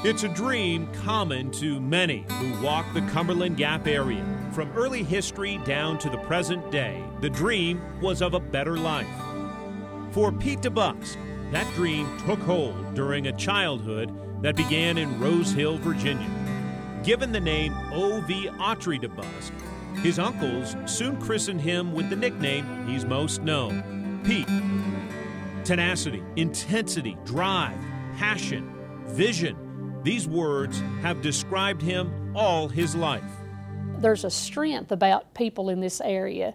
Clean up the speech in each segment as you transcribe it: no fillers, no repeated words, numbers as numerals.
It's a dream common to many who walk the Cumberland Gap area. From early history down to the present day, the dream was of a better life. For Pete DeBusk, that dream took hold during a childhood that began in Rose Hill, Virginia. Given the name O.V. Autry DeBusk, his uncles soon christened him with the nickname he's most known, Pete. Tenacity, intensity, drive, passion, vision. These words have described him all his life. There's a strength about people in this area.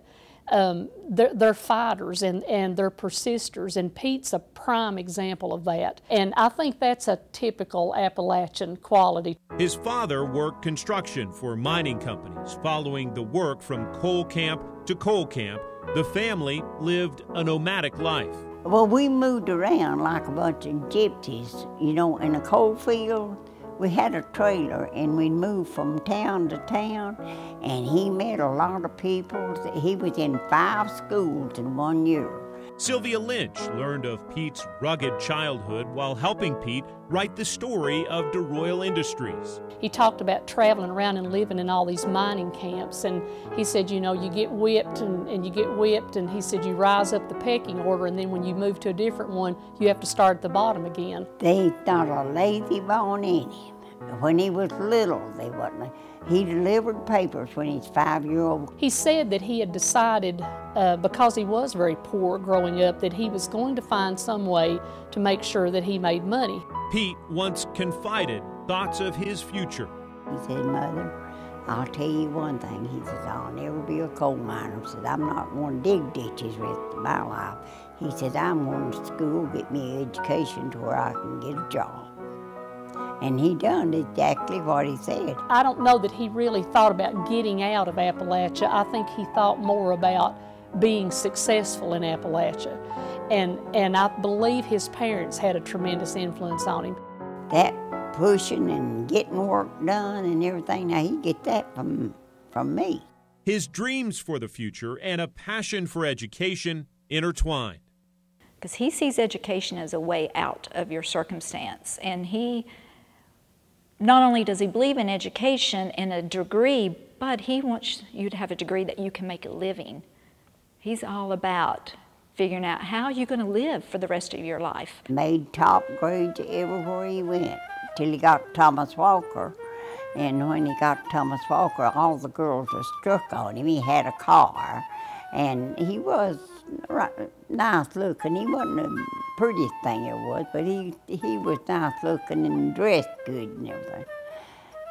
They're fighters and they're persisters, and Pete's a prime example of that. And I think that's a typical Appalachian quality. His father worked construction for mining companies. Following the work from coal camp to coal camp, the family lived a nomadic life. Well, we moved around like a bunch of gypsies, you know, in a coal field. We had a trailer and we'd move from town to town, and he met a lot of people. He was in 5 schools in 1 year. Sylvia Lynch learned of Pete's rugged childhood while helping Pete write the story of DeRoyal Industries. He talked about traveling around and living in all these mining camps, and he said, you know, you get whipped and you get whipped, and he said you rise up the pecking order, and then when you move to a different one, you have to start at the bottom again. They not a lazy bone in him. When he was little, they wasn't. He delivered papers when he's 5-year-old. He said that he had decided, because he was very poor growing up, that he was going to find some way to make sure that he made money. Pete once confided thoughts of his future. He said, Mother, I'll tell you one thing. He says, I'll never be a coal miner. He said, I'm not going to dig ditches with my life. He said, I'm going to school, get me an education to where I can get a job. And he done exactly what he said. I don't know that he really thought about getting out of Appalachia. I think he thought more about being successful in Appalachia. And I believe his parents had a tremendous influence on him. That pushing and getting work done and everything, now he get that from me. His dreams for the future and a passion for education intertwined. Because he sees education as a way out of your circumstance, and not only does he believe in education and a degree, but he wants you to have a degree that you can make a living. He's all about figuring out how you're going to live for the rest of your life. Made top grades everywhere he went, till he got to Thomas Walker. And when he got to Thomas Walker, all the girls were struck on him. He had a car, and he was nice looking. He wasn't the prettiest thing there was, but he was nice looking and dressed good and everything.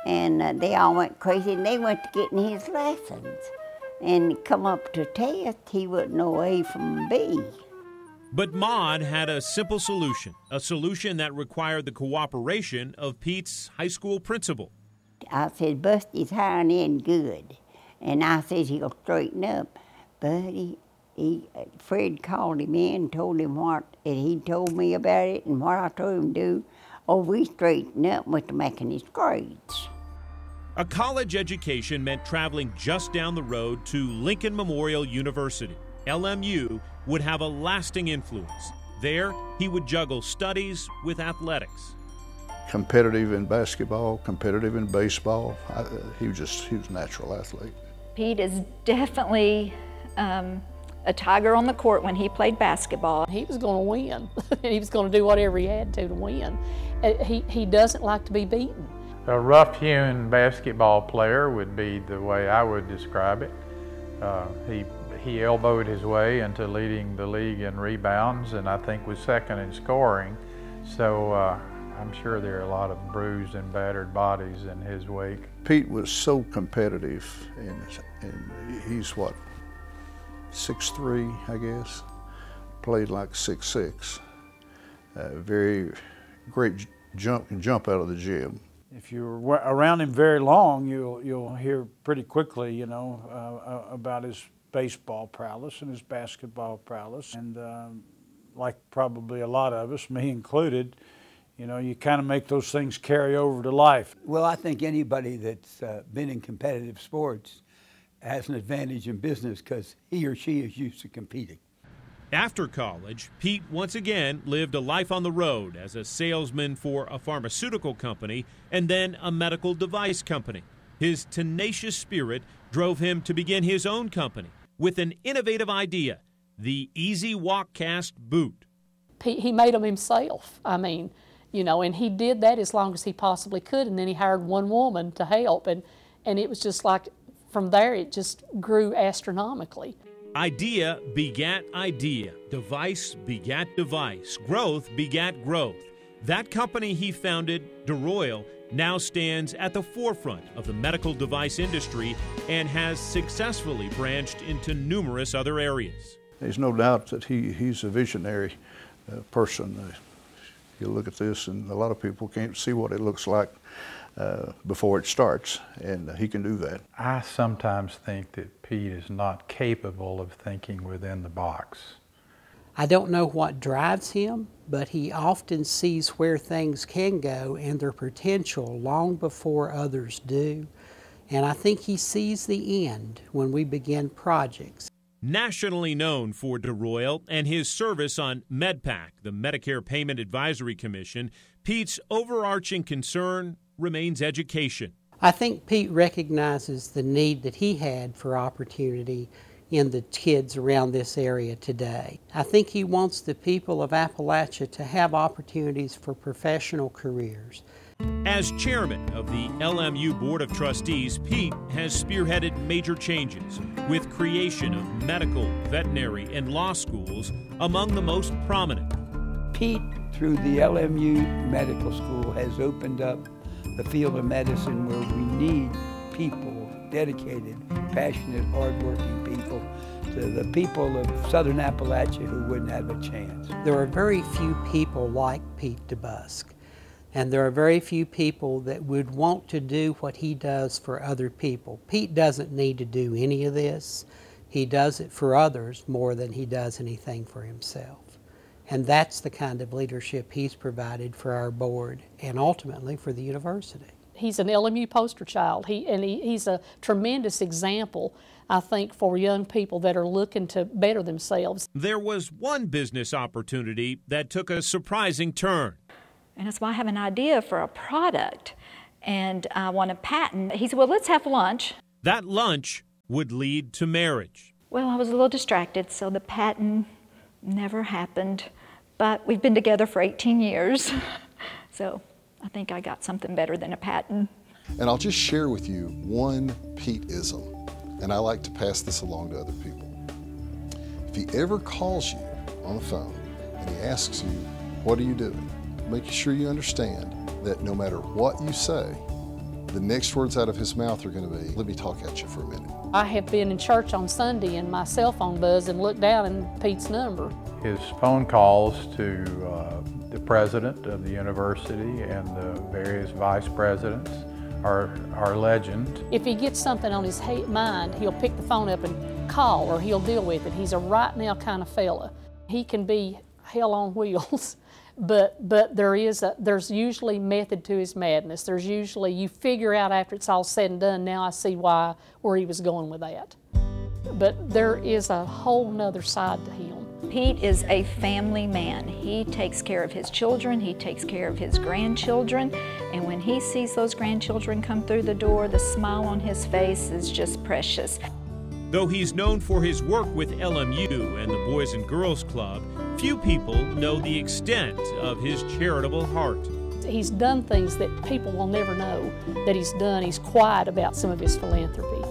And they all went crazy, and they went to getting his lessons. And come up to test, he wasn't no A from B. But Maud had a simple solution, a solution that required the cooperation of Pete's high school principal. I said, Busty's hiring in good. And I said, he'll straighten up. But Fred called him in and told him what he told me about it and what I told him to do. Oh, we straightened up with making his grades. A college education meant traveling just down the road to Lincoln Memorial University. LMU would have a lasting influence. There, he would juggle studies with athletics. Competitive in basketball, competitive in baseball. He was a natural athlete. Pete is definitely a tiger on the court when he played basketball. He was going to win. He was going to do whatever he had to win. He doesn't like to be beaten. A rough-hewn basketball player would be the way I would describe it. He elbowed his way into leading the league in rebounds, and I think was second in scoring. So I'm sure there are a lot of bruised and battered bodies in his wake. Pete was so competitive, and he's what, 6'3", I guess. Played like 6'6". Very great jump out of the gym. If you're around him very long, you'll hear pretty quickly, you know, about his baseball prowess and his basketball prowess. And like probably a lot of us, me included, you know, you kind of make those things carry over to life. Well, I think anybody that's been in competitive sports has an advantage in business because he or she is used to competing. After college, Pete once again lived a life on the road as a salesman for a pharmaceutical company and then a medical device company. His tenacious spirit drove him to begin his own company with an innovative idea, the Easy Walk Cast boot. He made them himself, and he did that as long as he possibly could, and then he hired one woman to help, and it was just like, from there it just grew astronomically. Idea begat idea, device begat device, growth begat growth. That company he founded, DeRoyal, now stands at the forefront of the medical device industry and has successfully branched into numerous other areas. There's no doubt that he's a visionary person. You look at this and a lot of people can't see what it looks like before it starts, and he can do that. I sometimes think that Pete is not capable of thinking within the box. I don't know what drives him, but he often sees where things can go and their potential long before others do. And I think he sees the end when we begin projects. Nationally known for DeRoyal and his service on MedPAC, the Medicare Payment Advisory Commission, Pete's overarching concern remains education. I think Pete recognizes the need that he had for opportunity in the kids around this area today. I think he wants the people of Appalachia to have opportunities for professional careers. As chairman of the LMU Board of Trustees, Pete has spearheaded major changes with creation of medical, veterinary, and law schools among the most prominent. Pete, through the LMU Medical School, has opened up the field of medicine where we need people, dedicated, passionate, hardworking people, to the people of Southern Appalachia who wouldn't have a chance. There are very few people like Pete DeBusk, and there are very few people that would want to do what he does for other people. Pete doesn't need to do any of this. He does it for others more than he does anything for himself. And that's the kind of leadership he's provided for our board and ultimately for the university. He's an LMU poster child. He's a tremendous example, I think, for young people that are looking to better themselves. There was one business opportunity that took a surprising turn. And that's why I have an idea for a product, and I want a patent. He said, well, let's have lunch. That lunch would lead to marriage. Well, I was a little distracted, so the patent never happened. But we've been together for 18 years, so I think I got something better than a patent. And I'll just share with you one Pete-ism, and I like to pass this along to other people. If he ever calls you on the phone and he asks you, what are you doing? Make sure you understand that no matter what you say, the next words out of his mouth are going to be, let me talk at you for a minute. I have been in church on Sunday and my cell phone buzzed and looked down and Pete's number. His phone calls to the president of the university and the various vice presidents are legend. If he gets something on his mind, he'll pick the phone up and call, or he'll deal with it. He's a right now kind of fella. He can be hell on wheels, but there's usually method to his madness. There's usually, you figure out after it's all said and done, now I see where he was going with that. But there is a whole nother side to him. Pete is a family man. He takes care of his children, he takes care of his grandchildren, and when he sees those grandchildren come through the door, the smile on his face is just precious. Though he's known for his work with LMU and the Boys and Girls Club, few people know the extent of his charitable heart. He's done things that people will never know that he's done. He's quiet about some of his philanthropy.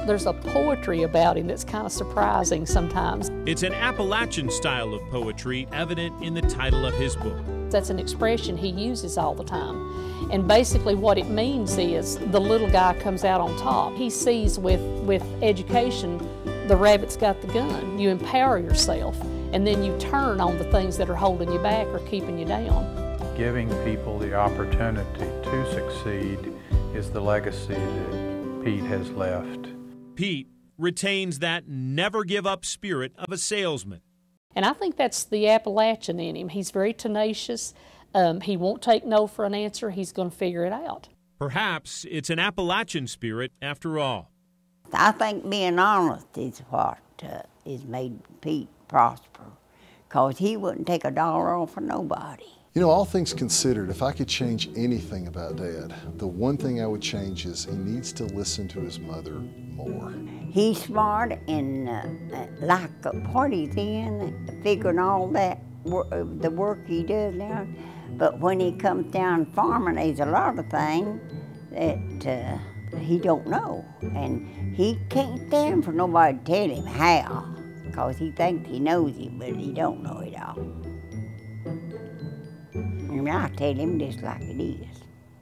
There's a poetry about him that's kind of surprising sometimes. It's an Appalachian style of poetry evident in the title of his book. That's an expression he uses all the time. And basically what it means is the little guy comes out on top. He sees with education, the rabbit's got the gun. You empower yourself, and then you turn on the things that are holding you back or keeping you down. Giving people the opportunity to succeed is the legacy that Pete has left. Pete retains that never-give-up spirit of a salesman. And I think that's the Appalachian in him. He's very tenacious. He won't take no for an answer. He's going to figure it out. Perhaps it's an Appalachian spirit after all. I think being honest is what has made Pete prosper, because he wouldn't take a dollar off of nobody. You know, all things considered, if I could change anything about Dad, the one thing I would change is he needs to listen to his mother more. He's smart and like what he's in, figuring all that, the work he does now. But when he comes down farming, there's a lot of things that he don't know. And he can't stand for nobody to tell him how, because he thinks he knows it, but he don't know it all. And I tell him just like it is.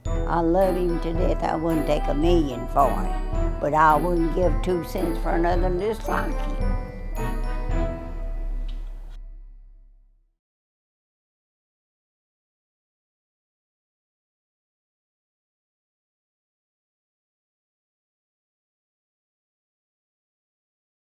I love him to death. I wouldn't take $1 million for him, but I wouldn't give 2 cents for another just like him.